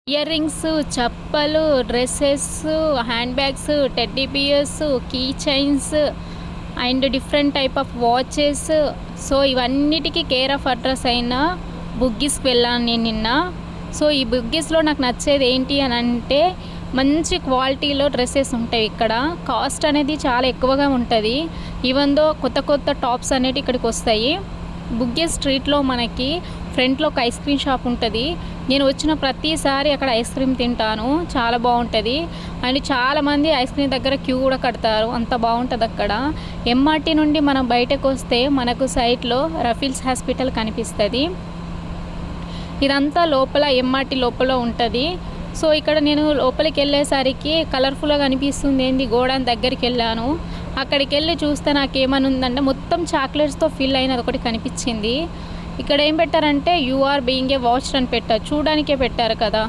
Year rings, చెప్పలు, dresses, hand bags, teddy bears, key chains and different type of watches. So ఇవన్నిటికీ care of address అయిన బుగ్గీస్కి వెళ్ళాను నేను నిన్న. సో ఈ బుగ్గీస్లో నాకు నచ్చేది ఏంటి అని అంటే మంచి క్వాలిటీలో డ్రెస్సెస్ ఉంటాయి ఇక్కడ. కాస్ట్ అనేది చాలా ఎక్కువగా ఉంటుంది. ఈవెన్ దో కొత్త కొత్త టాప్స్ అనేవి ఇక్కడికి వస్తాయి. బుగ్గీస్ స్ట్రీట్లో మనకి ఫ్రంట్లో ఒక ఐస్ క్రీమ్ షాప్ ఉంటుంది. నేను వచ్చిన ప్రతిసారి అక్కడ ఐస్ క్రీమ్ తింటాను, చాలా బాగుంటుంది. అండ్ చాలామంది ఐస్ క్రీమ్ దగ్గర క్యూ కూడా కడతారు, అంత బాగుంటుంది అక్కడ. ఎంఆర్టీ నుండి మనం బయటకు వస్తే మనకు సైట్లో రఫీల్స్ హాస్పిటల్ కనిపిస్తుంది. ఇదంతా లోపల ఎంఆర్టీ లోపల ఉంటుంది. సో ఇక్కడ నేను లోపలికి వెళ్ళేసరికి కలర్ఫుల్గా కనిపిస్తుంది ఏంది గోడ దగ్గరికి వెళ్ళాను. అక్కడికి వెళ్ళి చూస్తే నాకేమని ఉందంటే మొత్తం చాక్లెట్స్తో ఫిల్ అయినది ఒకటి కనిపించింది. ఇక్కడ ఏం పెట్టారంటే you are being a watched అని పెట్టారు, చూడడానికే పెట్టారు కదా.